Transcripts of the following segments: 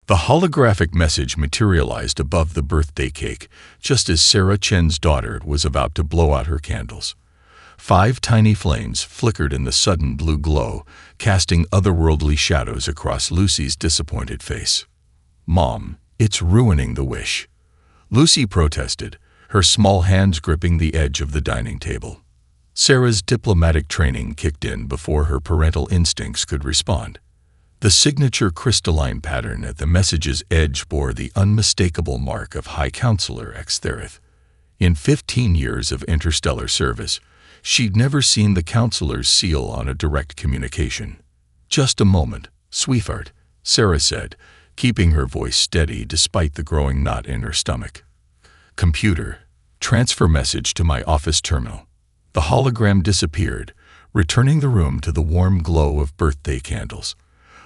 The holographic message materialized above the birthday cake just as Sarah Chen's daughter was about to blow out her candles. 5 tiny flames flickered in the sudden blue glow, casting otherworldly shadows across Lucy's disappointed face. "Mom, it's ruining the wish," Lucy protested, her small hands gripping the edge of the dining table. Sarah's diplomatic training kicked in before her parental instincts could respond. The signature crystalline pattern at the message's edge bore the unmistakable mark of High Counselor Extherith. In 15 years of interstellar service, she'd never seen the counselor's seal on a direct communication. "Just a moment, sweetheart," Sarah said, keeping her voice steady despite the growing knot in her stomach. "Computer, transfer message to my office terminal." The hologram disappeared, returning the room to the warm glow of birthday candles.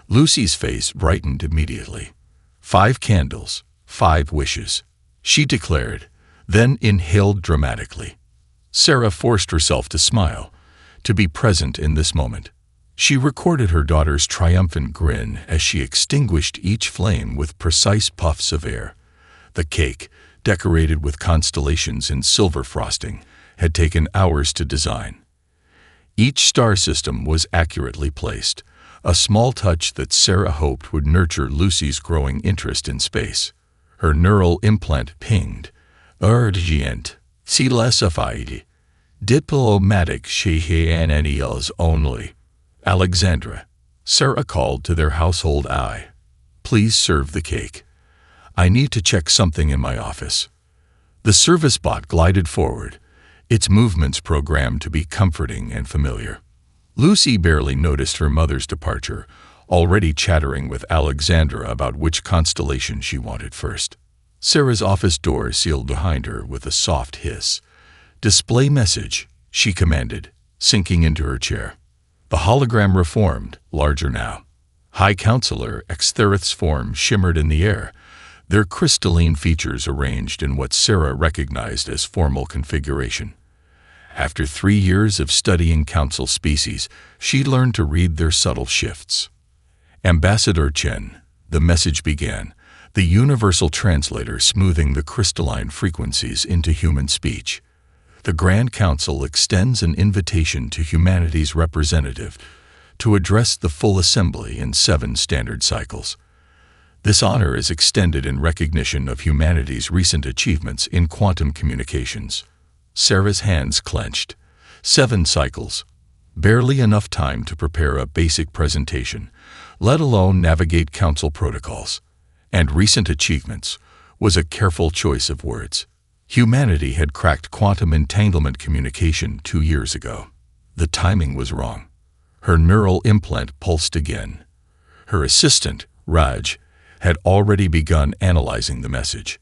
Lucy's face brightened immediately. 5 candles, 5 wishes, she declared, then inhaled dramatically. Sarah forced herself to smile, to be present in this moment. She recorded her daughter's triumphant grin as she extinguished each flame with precise puffs of air. The cake, decorated with constellations in silver frosting, had taken hours to design. Each star system was accurately placed, a small touch that Sarah hoped would nurture Lucy's growing interest in space. Her neural implant pinged. "Urgent, classified, diplomatic channels only." "Alexandra," Sarah called to their household eye, "please serve the cake. I need to check something in my office." The service bot glided forward, its movements programmed to be comforting and familiar. Lucy barely noticed her mother's departure, already chattering with Alexandra about which constellation she wanted first. Sarah's office door sealed behind her with a soft hiss. "Display message," she commanded, sinking into her chair. The hologram reformed, larger now. High Counselor Extherith's form shimmered in the air, their crystalline features arranged in what Sarah recognized as formal configuration. After 3 years of studying council species, she learned to read their subtle shifts. "Ambassador Chen," the message began, the universal translator smoothing the crystalline frequencies into human speech. "The Grand Council extends an invitation to humanity's representative to address the full assembly in 7 standard cycles. This honor is extended in recognition of humanity's recent achievements in quantum communications." Sarah's hands clenched. 7 cycles. Barely enough time to prepare a basic presentation, let alone navigate council protocols. And recent achievements was a careful choice of words. Humanity had cracked quantum entanglement communication 2 years ago. The timing was wrong. Her neural implant pulsed again. Her assistant, Raj, had already begun analyzing the message.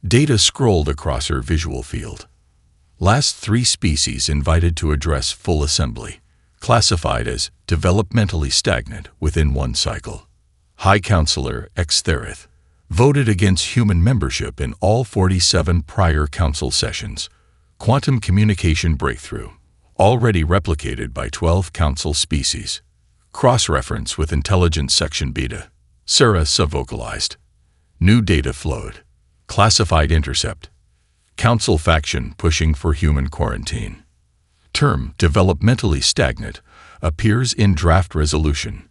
Data scrolled across her visual field. Last 3 species invited to address full assembly, classified as developmentally stagnant within 1 cycle. High Counselor Extherith voted against human membership in all 47 prior council sessions. Quantum communication breakthrough, already replicated by 12 council species. Cross-reference with intelligence section beta. Sarah sub-vocalized. New data flowed. Classified intercept. Council faction pushing for human quarantine. Term developmentally stagnant appears in draft resolution.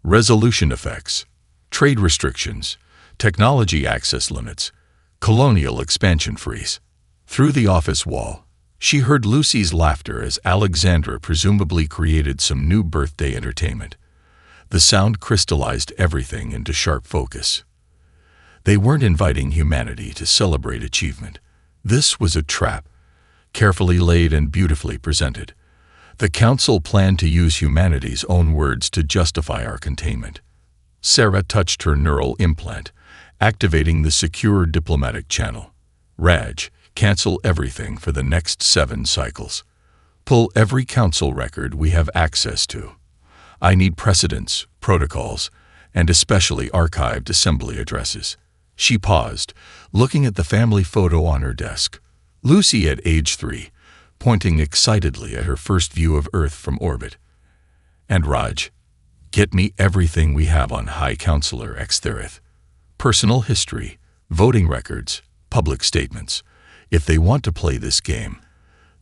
Resolution effects. Trade restrictions. Technology access limits. Colonial expansion freeze. Through the office wall, she heard Lucy's laughter as Alexandra presumably created some new birthday entertainment. The sound crystallized everything into sharp focus. They weren't inviting humanity to celebrate achievement. This was a trap, carefully laid and beautifully presented. The council planned to use humanity's own words to justify our containment. Sarah touched her neural implant, activating the secure diplomatic channel. "Raj, cancel everything for the next 7 cycles. Pull every council record we have access to. I need precedents, protocols, and especially archived assembly addresses." She paused, looking at the family photo on her desk. Lucy at age 3, pointing excitedly at her first view of Earth from orbit. "And Raj, get me everything we have on High Counselor Extherith. personal history, voting records, public statements. If they want to play this game,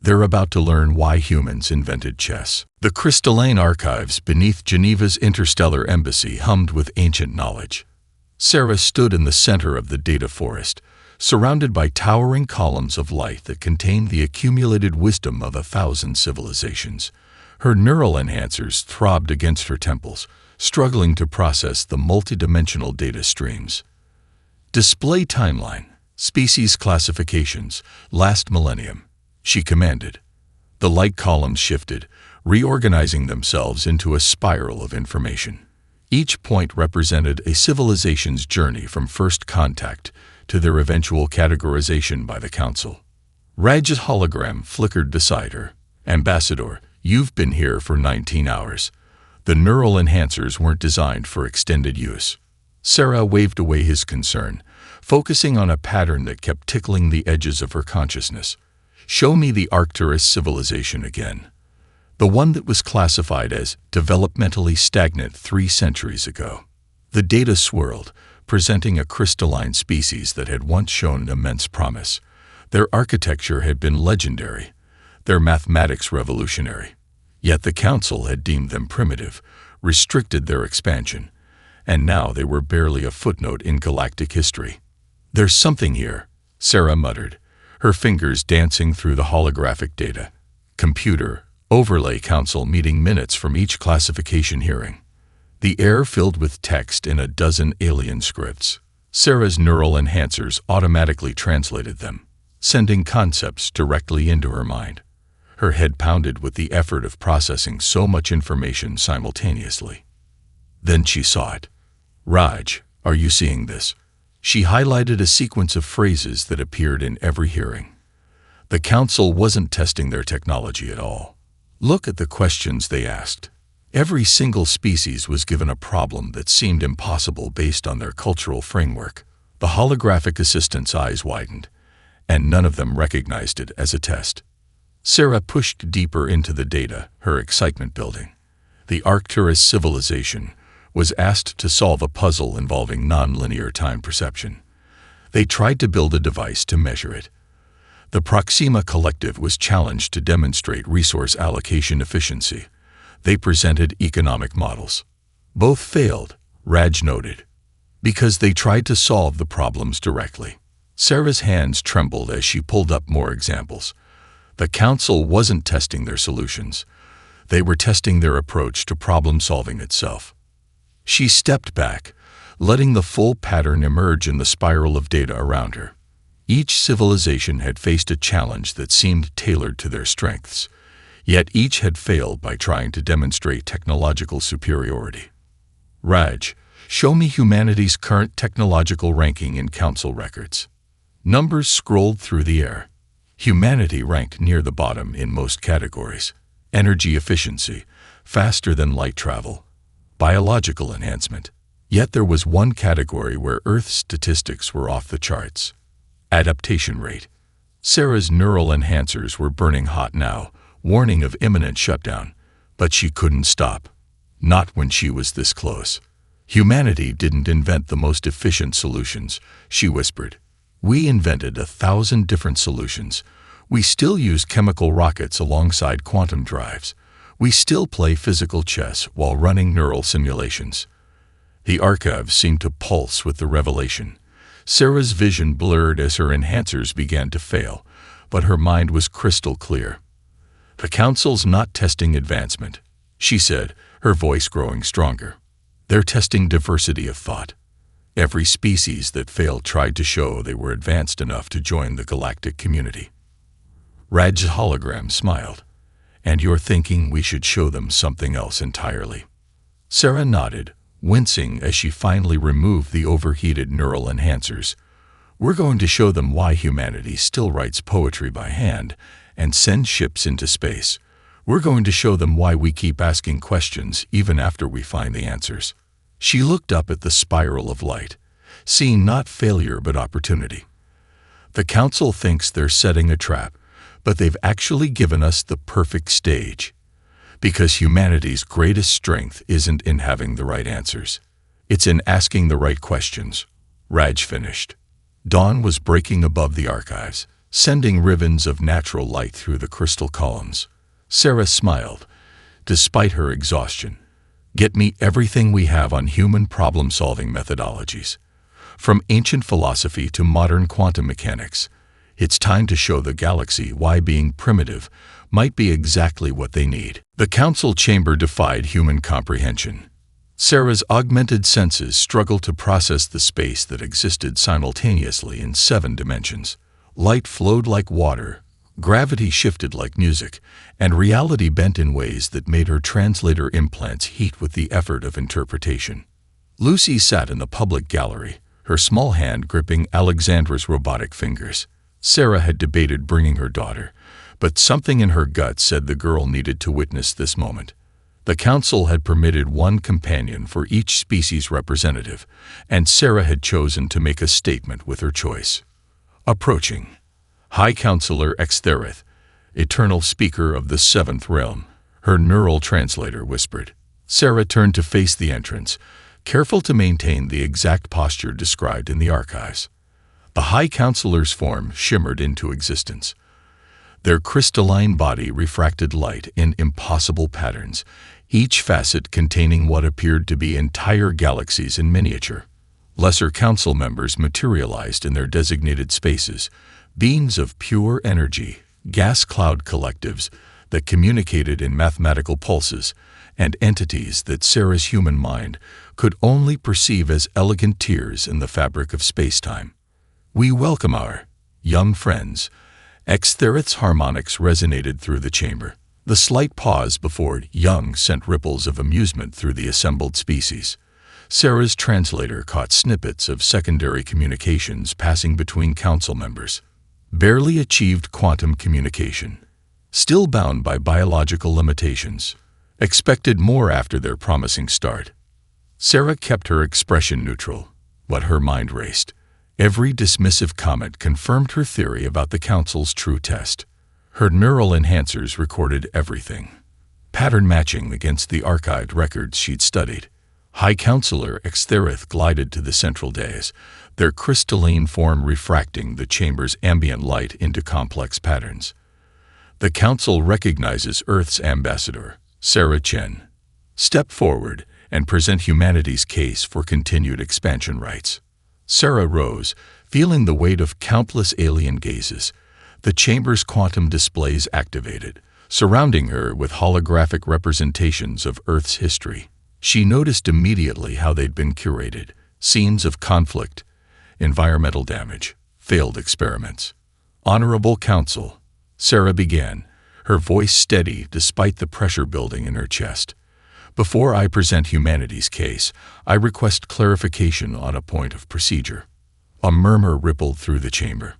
they're about to learn why humans invented chess. The crystalline archives beneath Geneva's interstellar embassy hummed with ancient knowledge. Sarah stood in the center of the data forest, surrounded by towering columns of light that contained the accumulated wisdom of 1,000 civilizations. Her neural enhancers throbbed against her temples, struggling to process the multidimensional data streams. Display timeline, species classifications, last millennium, she commanded. The light columns shifted, reorganizing themselves into a spiral of information. Each point represented a civilization's journey from first contact to their eventual categorization by the Council. Raj's hologram flickered beside her. "Ambassador, you've been here for 19 hours. The neural enhancers weren't designed for extended use." Sarah waved away his concern, focusing on a pattern that kept tickling the edges of her consciousness. "Show me the Arcturus civilization again. The one that was classified as developmentally stagnant 3 centuries ago." The data swirled, presenting a crystalline species that had once shown immense promise. Their architecture had been legendary, their mathematics revolutionary. Yet the Council had deemed them primitive, restricted their expansion, and now they were barely a footnote in galactic history. "There's something here," Sarah muttered, her fingers dancing through the holographic data. Computer, Overlay Council meeting minutes from each classification hearing. The air filled with text in a dozen alien scripts. Sarah's neural enhancers automatically translated them, sending concepts directly into her mind. Her head pounded with the effort of processing so much information simultaneously. Then she saw it. "Raj, are you seeing this?" She highlighted a sequence of phrases that appeared in every hearing. The Council wasn't testing their technology at all. Look at the questions they asked. Every single species was given a problem that seemed impossible based on their cultural framework. The holographic assistant's eyes widened, and none of them recognized it as a test. Sarah pushed deeper into the data, her excitement building. The Arcturus civilization was asked to solve a puzzle involving nonlinear time perception. They tried to build a device to measure it. The Proxima Collective was challenged to demonstrate resource allocation efficiency. They presented economic models. Both failed, Raj noted, because they tried to solve the problems directly. Sarah's hands trembled as she pulled up more examples. The Council wasn't testing their solutions. They were testing their approach to problem-solving itself. She stepped back, letting the full pattern emerge in the spiral of data around her. Each civilization had faced a challenge that seemed tailored to their strengths, yet each had failed by trying to demonstrate technological superiority. "Raj, show me humanity's current technological ranking in Council records." Numbers scrolled through the air. Humanity ranked near the bottom in most categories. Energy efficiency, faster than light travel, biological enhancement. Yet there was one category where Earth's statistics were off the charts. Adaptation rate. Sarah's neural enhancers were burning hot now, warning of imminent shutdown, but she couldn't stop. Not when she was this close. "Humanity didn't invent the most efficient solutions," she whispered. "We invented 1,000 different solutions. We still use chemical rockets alongside quantum drives. We still play physical chess while running neural simulations." The archives seemed to pulse with the revelation. Sarah's vision blurred as her enhancers began to fail, but her mind was crystal clear. "The Council's not testing advancement," she said, her voice growing stronger. "They're testing diversity of thought." Every species that failed tried to show they were advanced enough to join the galactic community. Raj's hologram smiled. "And you're thinking we should show them something else entirely?" Sarah nodded, wincing as she finally removed the overheated neural enhancers. "We're going to show them why humanity still writes poetry by hand and sends ships into space. We're going to show them why we keep asking questions even after we find the answers." She looked up at the spiral of light, seeing not failure but opportunity. "The Council thinks they're setting a trap, but they've actually given us the perfect stage. Because humanity's greatest strength isn't in having the right answers. It's in asking the right questions, Raj finished. Dawn was breaking above the archives, sending ribbons of natural light through the crystal columns. Sarah smiled, despite her exhaustion. Get me everything we have on human problem-solving methodologies. From ancient philosophy to modern quantum mechanics, it's time to show the galaxy why being primitive might be exactly what they need. The council chamber defied human comprehension. Sarah's augmented senses struggled to process the space that existed simultaneously in 7 dimensions. Light flowed like water, gravity shifted like music, and reality bent in ways that made her translator implants heat with the effort of interpretation. Lucy sat in the public gallery, her small hand gripping Alexandra's robotic fingers. Sarah had debated bringing her daughter, but something in her gut said the girl needed to witness this moment. The council had permitted 1 companion for each species representative, and Sarah had chosen to make a statement with her choice. Approaching. High Counselor Extherith, eternal speaker of the 7th realm, her neural translator whispered. Sarah turned to face the entrance, careful to maintain the exact posture described in the archives. The High Counselor's form shimmered into existence. Their crystalline body refracted light in impossible patterns, each facet containing what appeared to be entire galaxies in miniature. Lesser council members materialized in their designated spaces, beings of pure energy, gas cloud collectives that communicated in mathematical pulses, and entities that Sarah's human mind could only perceive as elegant tears in the fabric of space-time. We welcome our young friends. Extherith's harmonics resonated through the chamber. The slight pause before young sent ripples of amusement through the assembled species. Sarah's translator caught snippets of secondary communications passing between council members. Barely achieved quantum communication. Still bound by biological limitations. Expected more after their promising start. Sarah kept her expression neutral, but her mind raced. Every dismissive comment confirmed her theory about the council's true test. Her neural enhancers recorded everything, pattern matching against the archived records she'd studied. High Counselor Extherith glided to the central dais, their crystalline form refracting the chamber's ambient light into complex patterns. The council recognizes Earth's ambassador, Sarah Chen. Step forward and present humanity's case for continued expansion rights. Sarah rose, feeling the weight of countless alien gazes. The chamber's quantum displays activated, surrounding her with holographic representations of Earth's history. She noticed immediately how they'd been curated: scenes of conflict, environmental damage, failed experiments. Honorable Council, Sarah began, her voice steady despite the pressure building in her chest. Before I present humanity's case, I request clarification on a point of procedure. A murmur rippled through the chamber.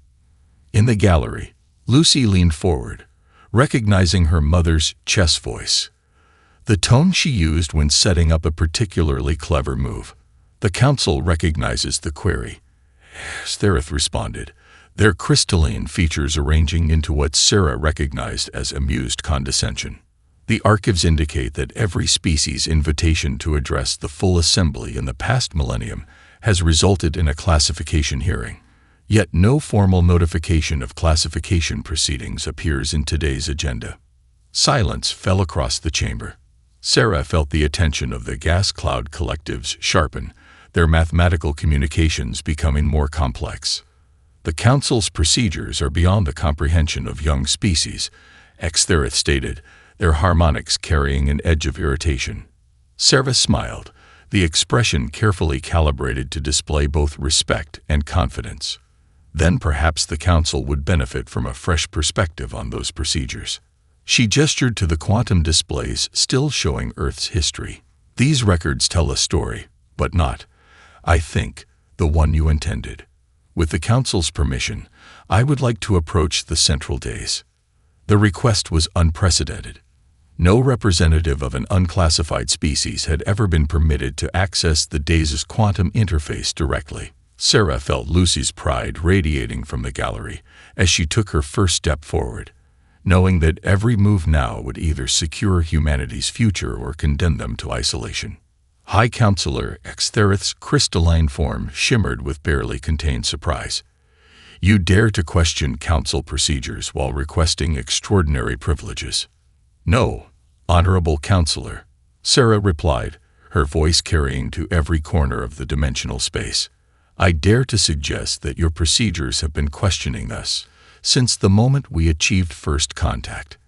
In the gallery, Lucy leaned forward, recognizing her mother's chess voice. The tone she used when setting up a particularly clever move. The council recognizes the query. Extherith responded, their crystalline features arranging into what Sarah recognized as amused condescension. The archives indicate that every species' invitation to address the full assembly in the past millennium has resulted in a classification hearing. Yet no formal notification of classification proceedings appears in today's agenda. Silence fell across the chamber. Sarah felt the attention of the gas cloud collectives sharpen, their mathematical communications becoming more complex. The council's procedures are beyond the comprehension of young species, Extherith stated, their harmonics carrying an edge of irritation. Sarah smiled, the expression carefully calibrated to display both respect and confidence. Then perhaps the council would benefit from a fresh perspective on those procedures. She gestured to the quantum displays still showing Earth's history. These records tell a story, but not, I think, the one you intended. With the council's permission, I would like to approach the central dais. The request was unprecedented. No representative of an unclassified species had ever been permitted to access the dais's quantum interface directly. Sarah felt Lucy's pride radiating from the gallery as she took her first step forward, knowing that every move now would either secure humanity's future or condemn them to isolation. High Counselor Extherith's crystalline form shimmered with barely contained surprise. You dare to question council procedures while requesting extraordinary privileges? No, Honorable Counselor, Sarah replied, her voice carrying to every corner of the dimensional space. I dare to suggest that your procedures have been questioning us since the moment we achieved first contact.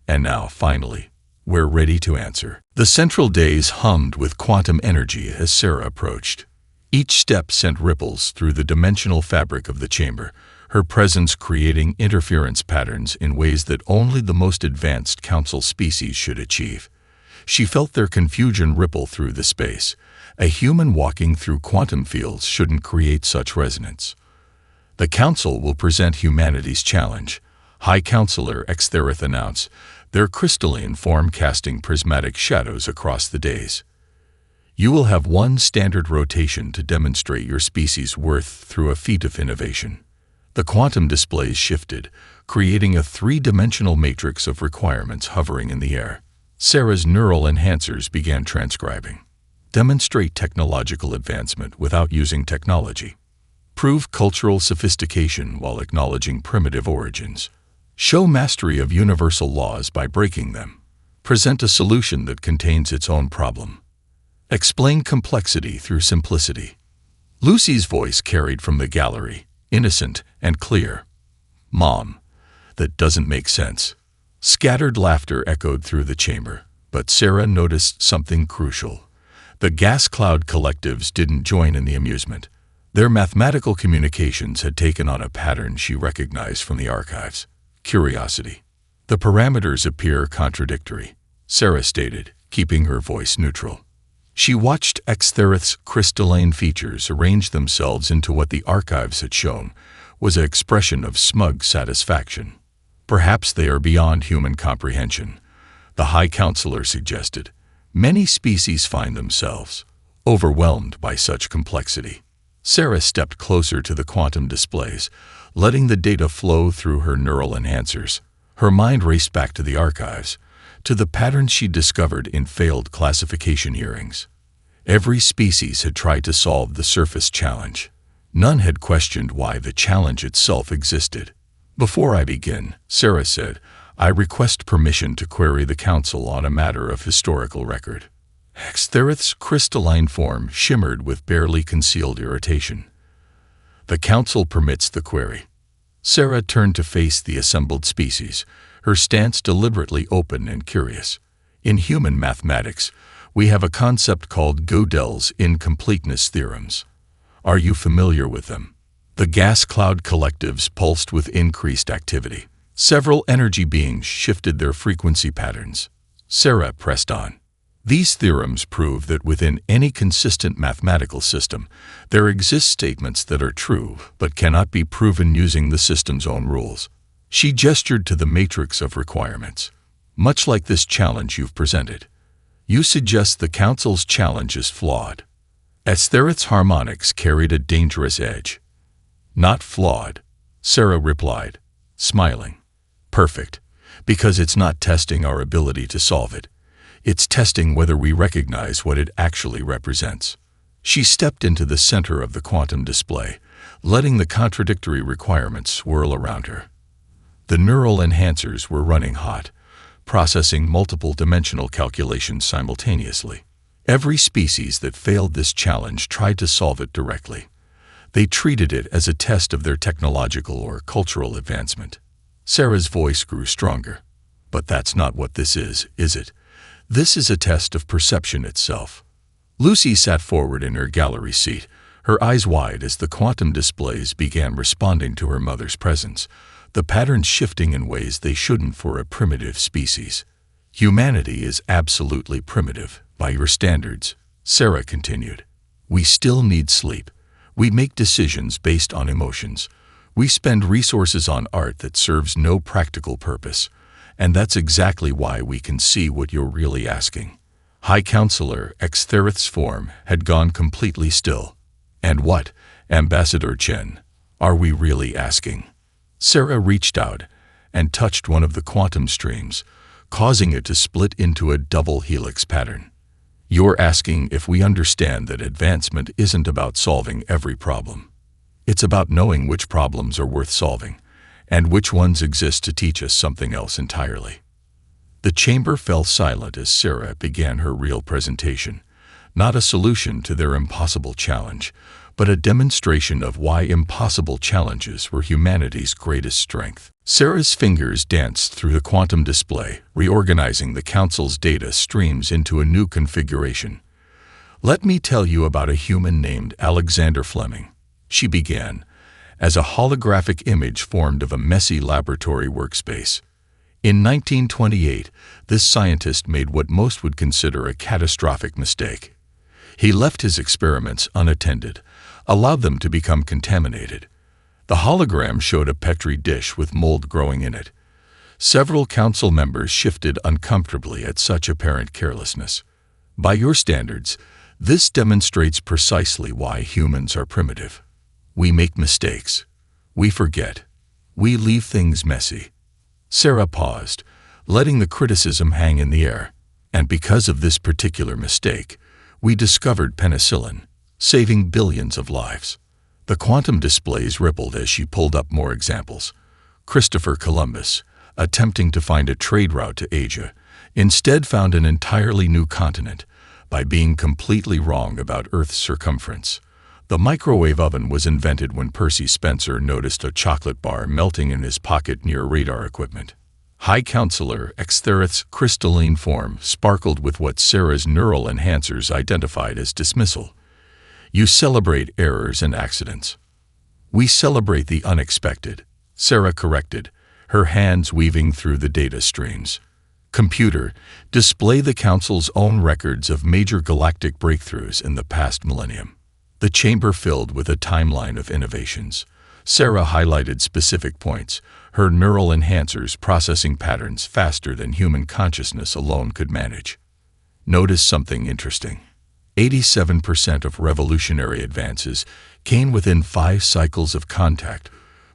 And now, finally, we're ready to answer. The central days hummed with quantum energy as Sarah approached. Each step sent ripples through the dimensional fabric of the chamber, her presence creating interference patterns in ways that only the most advanced council species should achieve. She felt their confusion ripple through the space. A human walking through quantum fields shouldn't create such resonance. The council will present humanity's challenge, High Counselor Extherith announced, their crystalline form casting prismatic shadows across the days. You will have one standard rotation to demonstrate your species' worth through a feat of innovation. The quantum displays shifted, creating a three-dimensional matrix of requirements hovering in the air. Sarah's neural enhancers began transcribing. Demonstrate technological advancement without using technology. Prove cultural sophistication while acknowledging primitive origins. Show mastery of universal laws by breaking them. Present a solution that contains its own problem. Explain complexity through simplicity. Lucy's voice carried from the gallery, innocent and clear. Mom, that doesn't make sense. Scattered laughter echoed through the chamber, but Sarah noticed something crucial. The gas cloud collectives didn't join in the amusement. Their mathematical communications had taken on a pattern she recognized from the archives. Curiosity. The parameters appear contradictory, Sarah stated, keeping her voice neutral. She watched Extherith's crystalline features arrange themselves into what the archives had shown was an expression of smug satisfaction. Perhaps they are beyond human comprehension, the High Counselor suggested. Many species find themselves overwhelmed by such complexity. Sarah stepped closer to the quantum displays, letting the data flow through her neural enhancers. Her mind raced back to the archives, to the patterns she discovered in failed classification hearings. Every species had tried to solve the surface challenge. None had questioned why the challenge itself existed. Before I begin, Sarah said, I request permission to query the council on a matter of historical record. Extherith's crystalline form shimmered with barely concealed irritation. The council permits the query. Sarah turned to face the assembled species, her stance deliberately open and curious. In human mathematics, we have a concept called Gödel's incompleteness theorems. Are you familiar with them? The gas cloud collectives pulsed with increased activity. Several energy beings shifted their frequency patterns. Sarah pressed on. These theorems prove that within any consistent mathematical system, there exist statements that are true but cannot be proven using the system's own rules. She gestured to the matrix of requirements. Much like this challenge you've presented, you suggest the council's challenge is flawed. Extherith's harmonics carried a dangerous edge. Not flawed, Sarah replied, smiling. Perfect, because it's not testing our ability to solve it. It's testing whether we recognize what it actually represents. She stepped into the center of the quantum display, letting the contradictory requirements swirl around her. The neural enhancers were running hot, processing multiple dimensional calculations simultaneously. Every species that failed this challenge tried to solve it directly. They treated it as a test of their technological or cultural advancement. Sarah's voice grew stronger. But that's not what this is it? This is a test of perception itself. Lucy sat forward in her gallery seat, her eyes wide as the quantum displays began responding to her mother's presence, the patterns shifting in ways they shouldn't for a primitive species. Humanity is absolutely primitive, by your standards, Sarah continued. We still need sleep. We make decisions based on emotions. We spend resources on art that serves no practical purpose. And that's exactly why we can see what you're really asking. High Counselor Extherith's form had gone completely still. And what, Ambassador Chen, are we really asking? Sarah reached out and touched one of the quantum streams, causing it to split into a double helix pattern. You're asking if we understand that advancement isn't about solving every problem. It's about knowing which problems are worth solving, and which ones exist to teach us something else entirely. The chamber fell silent as Sarah began her real presentation, not a solution to their impossible challenge, but a demonstration of why impossible challenges were humanity's greatest strength. Sarah's fingers danced through the quantum display, reorganizing the Council's data streams into a new configuration. "Let me tell you about a human named Alexander Fleming," she began, as a holographic image formed of a messy laboratory workspace. In 1928, this scientist made what most would consider a catastrophic mistake. He left his experiments unattended, allowed them to become contaminated. The hologram showed a petri dish with mold growing in it. Several council members shifted uncomfortably at such apparent carelessness. By your standards, this demonstrates precisely why humans are primitive. We make mistakes. We forget. We leave things messy. Sarah paused, letting the criticism hang in the air. And because of this particular mistake, we discovered penicillin, saving billions of lives. The quantum displays rippled as she pulled up more examples. Christopher Columbus, attempting to find a trade route to Asia, instead found an entirely new continent by being completely wrong about Earth's circumference. The microwave oven was invented when Percy Spencer noticed a chocolate bar melting in his pocket near radar equipment. High Counselor Exthereth's crystalline form sparkled with what Sarah's neural enhancers identified as dismissal. You celebrate errors and accidents. We celebrate the unexpected, Sarah corrected, her hands weaving through the data streams. Computer, display the Council's own records of major galactic breakthroughs in the past millennium. The chamber filled with a timeline of innovations. Sarah highlighted specific points, her neural enhancers processing patterns faster than human consciousness alone could manage. Notice something interesting. 87% of revolutionary advances came within 5 cycles of contact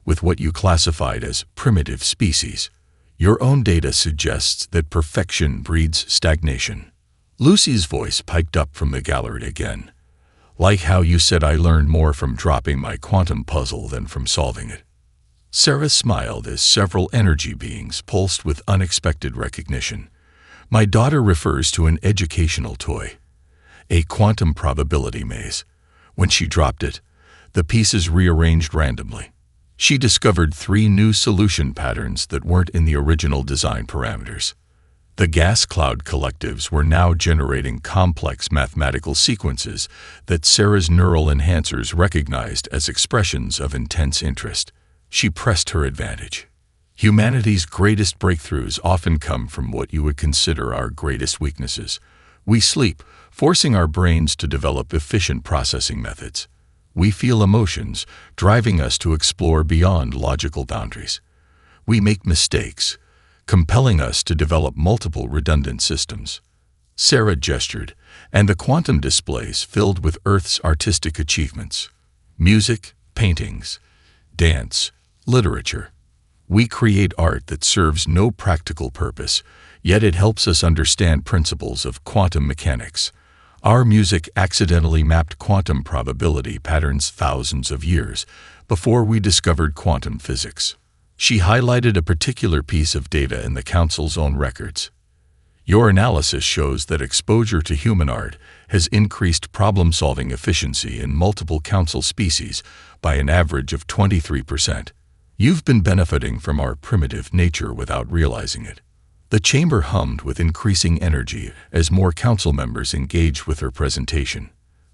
with what you classified as primitive species. Your own data suggests that perfection breeds stagnation. Lucy's voice piped up from the gallery again. Like how you said I learned more from dropping my quantum puzzle than from solving it. Sarah smiled as several energy beings pulsed with unexpected recognition. My daughter refers to an educational toy, a quantum probability maze. When she dropped it, the pieces rearranged randomly. She discovered 3 new solution patterns that weren't in the original design parameters. The gas cloud collectives were now generating complex mathematical sequences that Sarah's neural enhancers recognized as expressions of intense interest. She pressed her advantage. Humanity's greatest breakthroughs often come from what you would consider our greatest weaknesses. We sleep, forcing our brains to develop efficient processing methods. We feel emotions, driving us to explore beyond logical boundaries. We make mistakes, compelling us to develop multiple redundant systems. Sarah gestured, and the quantum displays filled with Earth's artistic achievements. Music, paintings, dance, literature. We create art that serves no practical purpose, yet it helps us understand principles of quantum mechanics. Our music accidentally mapped quantum probability patterns thousands of years before we discovered quantum physics. She highlighted a particular piece of data in the Council's own records. Your analysis shows that exposure to human art has increased problem-solving efficiency in multiple Council species by an average of 23%. You've been benefiting from our primitive nature without realizing it. The chamber hummed with increasing energy as more Council members engaged with her presentation.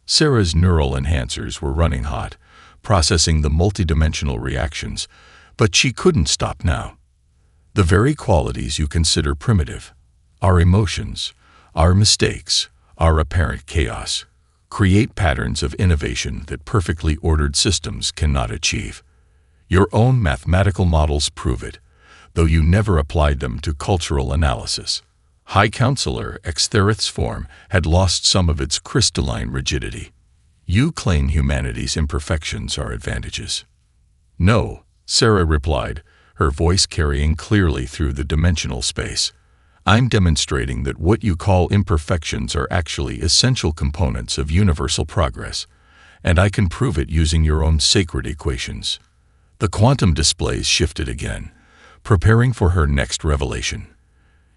Sarah's neural enhancers were running hot, processing the multidimensional reactions, but she couldn't stop now. The very qualities you consider primitive, our emotions, our mistakes, our apparent chaos, create patterns of innovation that perfectly ordered systems cannot achieve. Your own mathematical models prove it, though you never applied them to cultural analysis. High Counselor Exthereth's form had lost some of its crystalline rigidity. You claim humanity's imperfections are advantages. No, Sarah replied, her voice carrying clearly through the dimensional space. I'm demonstrating that what you call imperfections are actually essential components of universal progress, and I can prove it using your own sacred equations." The quantum displays shifted again, preparing for her next revelation.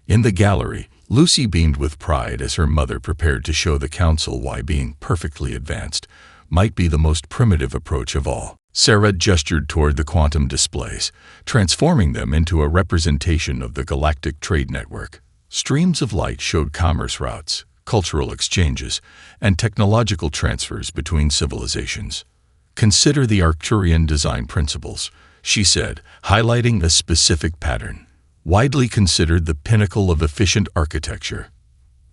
In the gallery, Lucy beamed with pride as her mother prepared to show the council why being perfectly advanced might be the most primitive approach of all. Sarah gestured toward the quantum displays, transforming them into a representation of the galactic trade network. Streams of light showed commerce routes, cultural exchanges, and technological transfers between civilizations. "Consider the Arcturian design principles," she said, highlighting a specific pattern. "Widely considered the pinnacle of efficient architecture.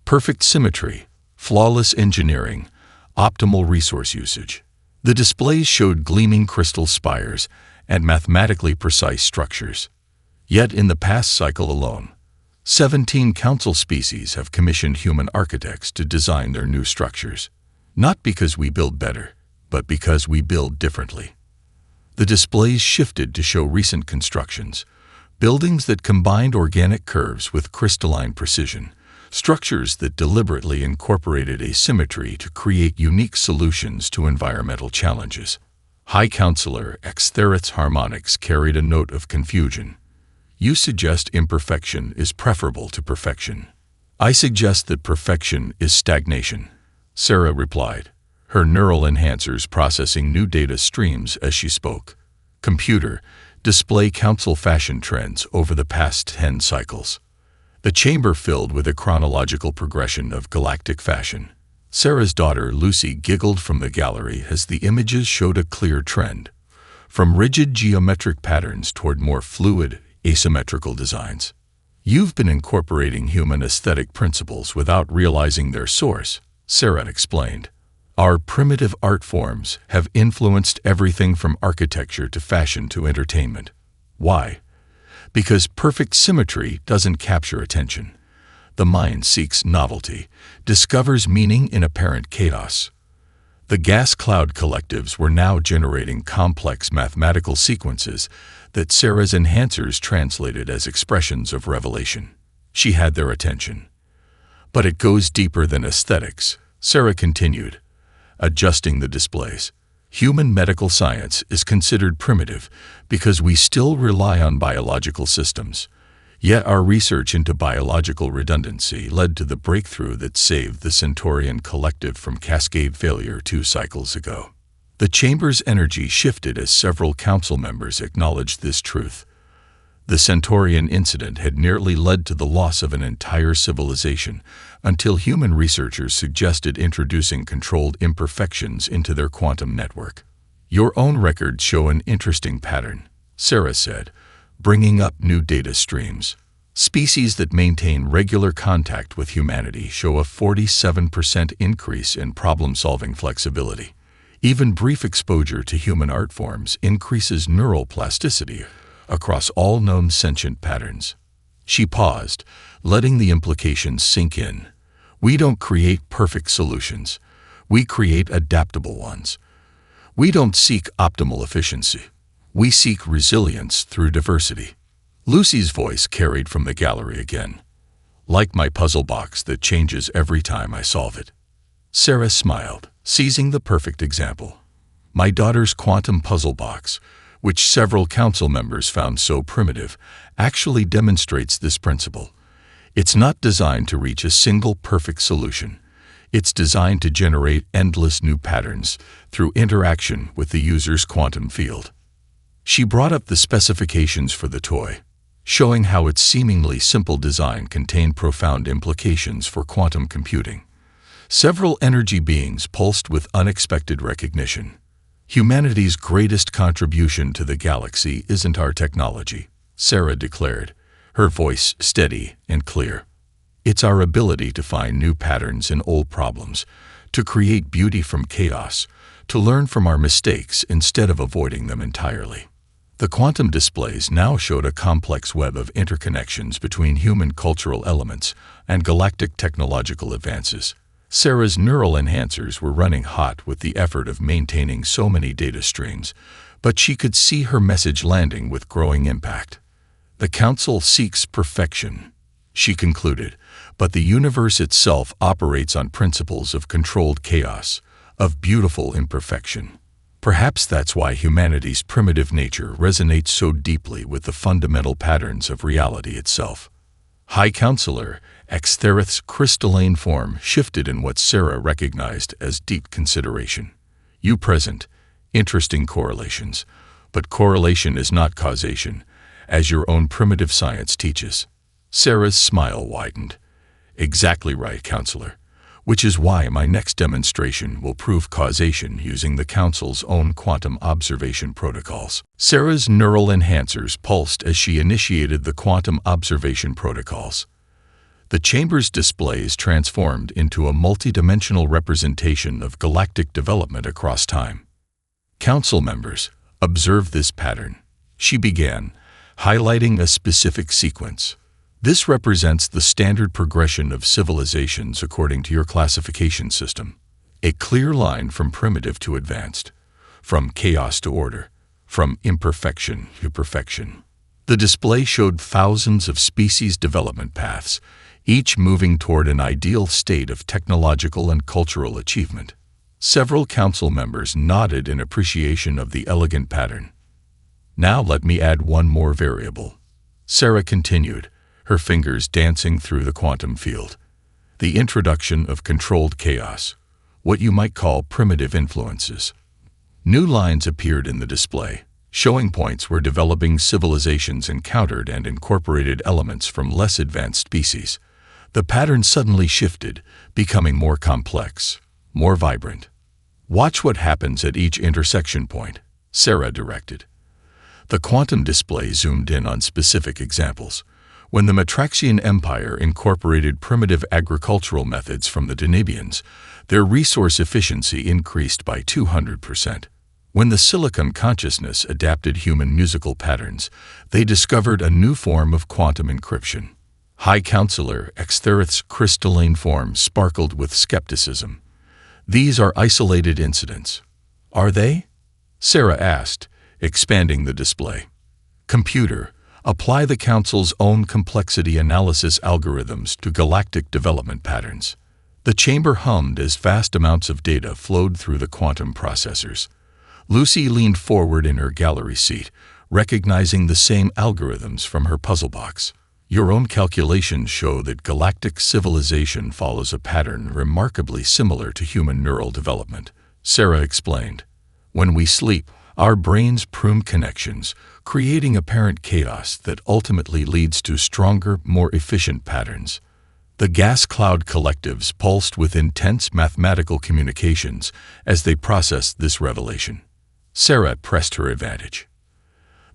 Perfect symmetry, flawless engineering, optimal resource usage." The displays showed gleaming crystal spires and mathematically precise structures. Yet in the past cycle alone, 17 council species have commissioned human architects to design their new structures. Not because we build better, but because we build differently. The displays shifted to show recent constructions, buildings that combined organic curves with crystalline precision, structures that deliberately incorporated asymmetry to create unique solutions to environmental challenges. High Counselor Xthereth's harmonics carried a note of confusion. "You suggest imperfection is preferable to perfection." "I suggest that perfection is stagnation," Sarah replied, her neural enhancers processing new data streams as she spoke. "Computer, display council fashion trends over the past 10 cycles." The chamber filled with a chronological progression of galactic fashion. Sarah's daughter Lucy giggled from the gallery as the images showed a clear trend, from rigid geometric patterns toward more fluid, asymmetrical designs. "You've been incorporating human aesthetic principles without realizing their source," Sarah explained. "Our primitive art forms have influenced everything from architecture to fashion to entertainment. Why? Because perfect symmetry doesn't capture attention. The mind seeks novelty, discovers meaning in apparent chaos." The gas cloud collectives were now generating complex mathematical sequences that Sarah's enhancers translated as expressions of revelation. She had their attention. "But it goes deeper than aesthetics," Sarah continued, adjusting the displays. "Human medical science is considered primitive because we still rely on biological systems. Yet our research into biological redundancy led to the breakthrough that saved the Centaurian collective from cascade failure 2 cycles ago." The chamber's energy shifted as several council members acknowledged this truth. The Centaurian incident had nearly led to the loss of an entire civilization until human researchers suggested introducing controlled imperfections into their quantum network. "Your own records show an interesting pattern," Sarah said, bringing up new data streams. "Species that maintain regular contact with humanity show a 47% increase in problem-solving flexibility. Even brief exposure to human art forms increases neural plasticity across all known sentient patterns." She paused, letting the implications sink in. "We don't create perfect solutions. We create adaptable ones. We don't seek optimal efficiency. We seek resilience through diversity." Lucy's voice carried from the gallery again. "Like my puzzle box that changes every time I solve it." Sarah smiled, seizing the perfect example. "My daughter's quantum puzzle box, which several council members found so primitive, actually demonstrates this principle. It's not designed to reach a single perfect solution. It's designed to generate endless new patterns through interaction with the user's quantum field." She brought up the specifications for the toy, showing how its seemingly simple design contained profound implications for quantum computing. Several energy beings pulsed with unexpected recognition. "Humanity's greatest contribution to the galaxy isn't our technology," Sarah declared, her voice steady and clear. "It's our ability to find new patterns in old problems, to create beauty from chaos, to learn from our mistakes instead of avoiding them entirely." The quantum displays now showed a complex web of interconnections between human cultural elements and galactic technological advances. Sarah's neural enhancers were running hot with the effort of maintaining so many data streams, but she could see her message landing with growing impact. "The Council seeks perfection," she concluded, but the universe itself operates on principles of controlled chaos, of beautiful imperfection. Perhaps that's why humanity's primitive nature resonates so deeply with the fundamental patterns of reality itself. High Counselor Exthereth's crystalline form shifted in what Sarah recognized as deep consideration. You present interesting correlations, but correlation is not causation, as your own primitive science teaches. Sarah's smile widened. Exactly right, Counselor. Which is why my next demonstration will prove causation using the Council's own quantum observation protocols. Sarah's neural enhancers pulsed as she initiated the quantum observation protocols. The chamber's displays transformed into a multidimensional representation of galactic development across time. Council members, observe this pattern. She began, highlighting a specific sequence. This represents the standard progression of civilizations according to your classification system. A clear line from primitive to advanced, from chaos to order, from imperfection to perfection. The display showed thousands of species development paths, each moving toward an ideal state of technological and cultural achievement. Several council members nodded in appreciation of the elegant pattern. Now let me add one more variable. Sarah continued, her fingers dancing through the quantum field. The introduction of controlled chaos, what you might call primitive influences. New lines appeared in the display, showing points where developing civilizations encountered and incorporated elements from less advanced species. The pattern suddenly shifted, becoming more complex, more vibrant. Watch what happens at each intersection point, Sarah directed. The quantum display zoomed in on specific examples. When the Matraxian Empire incorporated primitive agricultural methods from the Denibians, their resource efficiency increased by 200%. When the Silicon consciousness adapted human musical patterns, they discovered a new form of quantum encryption. High Counselor Exthereth's crystalline form sparkled with skepticism. These are isolated incidents. Are they? Sarah asked, expanding the display. Computer, apply the Council's own complexity analysis algorithms to galactic development patterns. The chamber hummed as vast amounts of data flowed through the quantum processors. Lucy leaned forward in her gallery seat, recognizing the same algorithms from her puzzle box. Your own calculations show that galactic civilization follows a pattern remarkably similar to human neural development, Sarah explained. When we sleep, our brains prune connections, creating apparent chaos that ultimately leads to stronger, more efficient patterns. The gas cloud collectives pulsed with intense mathematical communications as they processed this revelation. Sarah pressed her advantage.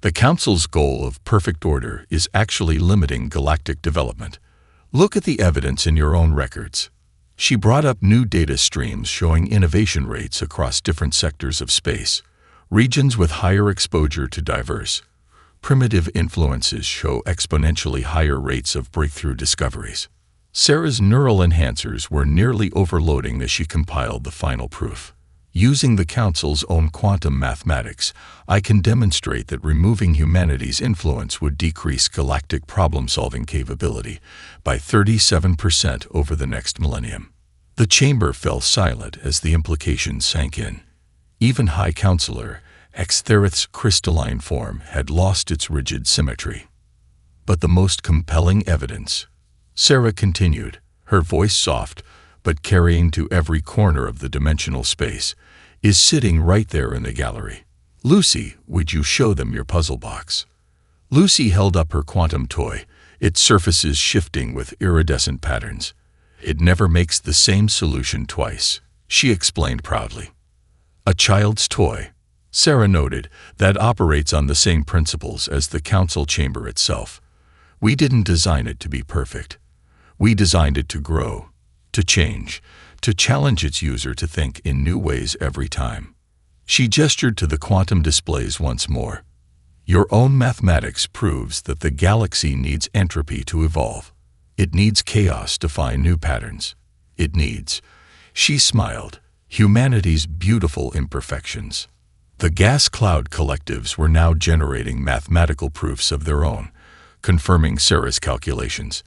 The Council's goal of perfect order is actually limiting galactic development. Look at the evidence in your own records. She brought up new data streams showing innovation rates across different sectors of space. Regions with higher exposure to diverse, primitive influences show exponentially higher rates of breakthrough discoveries. Sarah's neural enhancers were nearly overloading as she compiled the final proof. Using the Council's own quantum mathematics, I can demonstrate that removing humanity's influence would decrease galactic problem-solving capability by 37% over the next millennium. The chamber fell silent as the implications sank in. Even High Counselor Exthereth's crystalline form had lost its rigid symmetry. But the most compelling evidence, Sarah continued, her voice soft but carrying to every corner of the dimensional space, is sitting right there in the gallery. Lucy, would you show them your puzzle box? Lucy held up her quantum toy, its surfaces shifting with iridescent patterns. It never makes the same solution twice, she explained proudly. A child's toy, Sarah noted, that operates on the same principles as the Council chamber itself. We didn't design it to be perfect. We designed it to grow, to change, to challenge its user to think in new ways every time. She gestured to the quantum displays once more. Your own mathematics proves that the galaxy needs entropy to evolve. It needs chaos to find new patterns. It needs, she smiled, humanity's beautiful imperfections. The gas cloud collectives were now generating mathematical proofs of their own, confirming Sarah's calculations.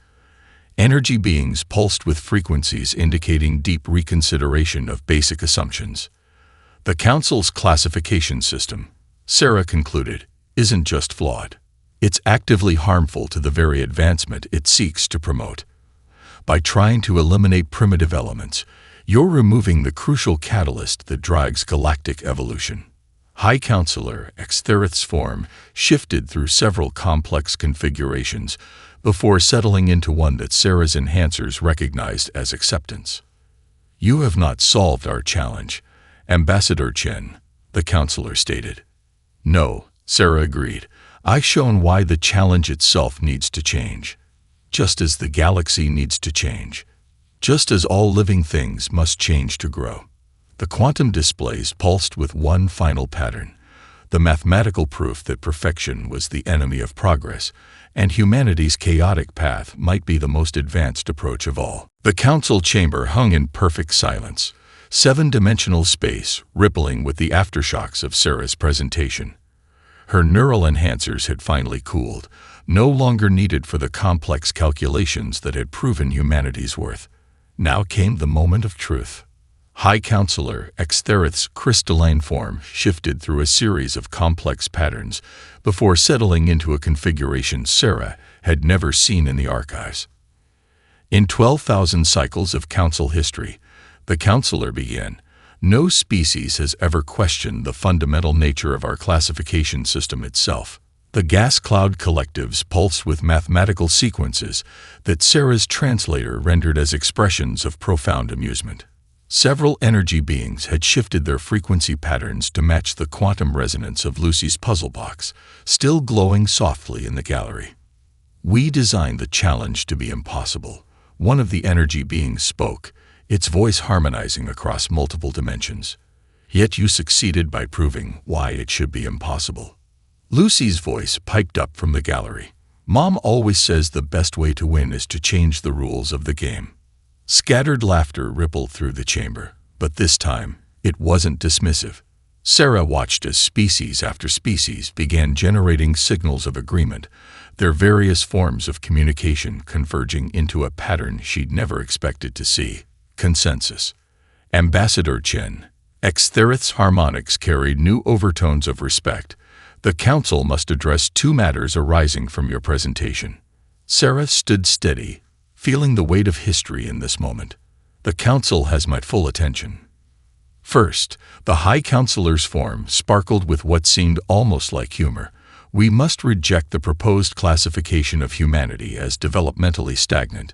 Energy beings pulsed with frequencies indicating deep reconsideration of basic assumptions. The Council's classification system, Sarah concluded, isn't just flawed. It's actively harmful to the very advancement it seeks to promote. By trying to eliminate primitive elements, you're removing the crucial catalyst that drives galactic evolution. High Counselor Extherith's form shifted through several complex configurations before settling into one that Sarah's enhancers recognized as acceptance. "You have not solved our challenge, Ambassador Chen," the counselor stated. "No," Sarah agreed. "I've shown why the challenge itself needs to change. Just as the galaxy needs to change. Just as all living things must change to grow." The quantum displays pulsed with one final pattern, the mathematical proof that perfection was the enemy of progress, and humanity's chaotic path might be the most advanced approach of all. The council chamber hung in perfect silence, seven-dimensional space rippling with the aftershocks of Sarah's presentation. Her neural enhancers had finally cooled, no longer needed for the complex calculations that had proven humanity's worth. Now came the moment of truth. High Counselor Extherith's crystalline form shifted through a series of complex patterns before settling into a configuration Sarah had never seen in the archives. In 12,000 cycles of Council history, the Counselor began, "No species has ever questioned the fundamental nature of our classification system itself." The gas cloud collectives pulsed with mathematical sequences that Sarah's translator rendered as expressions of profound amusement. Several energy beings had shifted their frequency patterns to match the quantum resonance of Lucy's puzzle box, still glowing softly in the gallery. "We designed the challenge to be impossible," one of the energy beings spoke, its voice harmonizing across multiple dimensions. "Yet you succeeded by proving why it should be impossible." Lucy's voice piped up from the gallery. "Mom always says the best way to win is to change the rules of the game." Scattered laughter rippled through the chamber, but this time it wasn't dismissive. Sarah watched as species after species began generating signals of agreement, their various forms of communication converging into a pattern she'd never expected to see. Consensus. Ambassador Chen. Extherith's harmonics carried new overtones of respect. "The Council must address two matters arising from your presentation." Sarah stood steady, feeling the weight of history in this moment. "The Council has my full attention." First, the High Counselor's form sparkled with what seemed almost like humor. "We must reject the proposed classification of humanity as developmentally stagnant.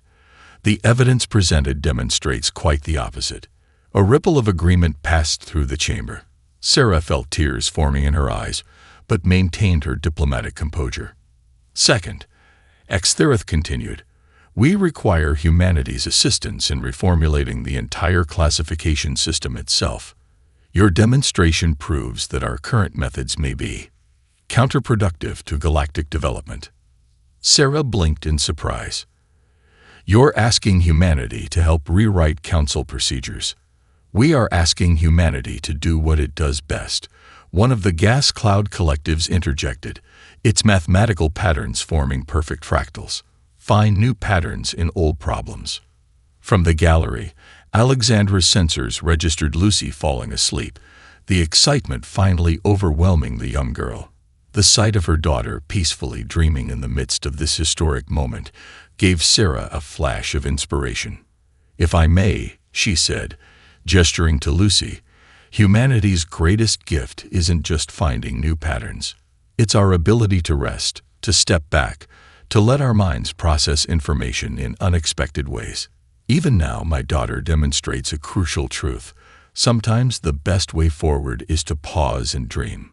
The evidence presented demonstrates quite the opposite." A ripple of agreement passed through the chamber. Sarah felt tears forming in her eyes, but maintained her diplomatic composure. Second, Extherith continued, "We require humanity's assistance in reformulating the entire classification system itself. Your demonstration proves that our current methods may be counterproductive to galactic development." Sarah blinked in surprise. "You're asking humanity to help rewrite Council procedures." "We are asking humanity to do what it does best," one of the gas cloud collectives interjected, its mathematical patterns forming perfect fractals. "Find new patterns in old problems." From the gallery, Alexandra's sensors registered Lucy falling asleep, the excitement finally overwhelming the young girl. The sight of her daughter peacefully dreaming in the midst of this historic moment gave Sarah a flash of inspiration. "If I may," she said, gesturing to Lucy, "humanity's greatest gift isn't just finding new patterns. It's our ability to rest, to step back, to let our minds process information in unexpected ways. Even now, my daughter demonstrates a crucial truth. Sometimes the best way forward is to pause and dream."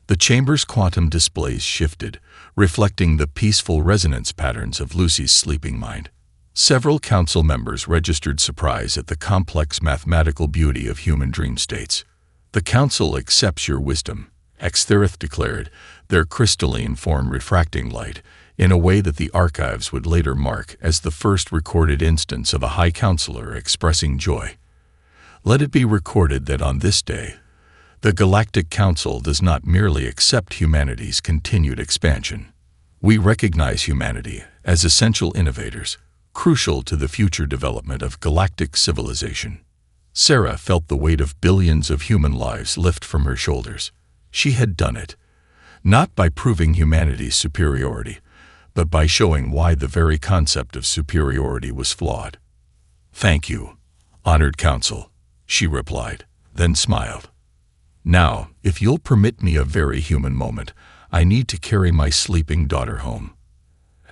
The chamber's quantum displays shifted, reflecting the peaceful resonance patterns of Lucy's sleeping mind. Several council members registered surprise at the complex mathematical beauty of human dream states. "The council accepts your wisdom," Extherith declared, their crystalline form refracting light, in a way that the archives would later mark as the first recorded instance of a High Counselor expressing joy. "Let it be recorded that on this day, the Galactic Council does not merely accept humanity's continued expansion. We recognize humanity as essential innovators, crucial to the future development of galactic civilization. Sarah felt the weight of billions of human lives lift from her shoulders. She had done it, not by proving humanity's superiority, but by showing why the very concept of superiority was flawed. "Thank you, honored council," she replied, then smiled. "Now, if you'll permit me a very human moment, I need to carry my sleeping daughter home."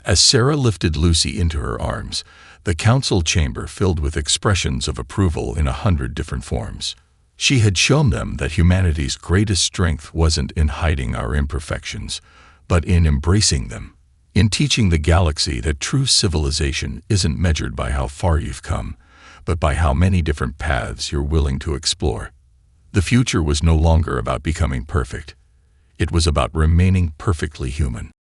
As Sarah lifted Lucy into her arms, the council chamber filled with expressions of approval in 100 different forms. She had shown them that humanity's greatest strength wasn't in hiding our imperfections, but in embracing them, in teaching the galaxy that true civilization isn't measured by how far you've come, but by how many different paths you're willing to explore. The future was no longer about becoming perfect. It was about remaining perfectly human.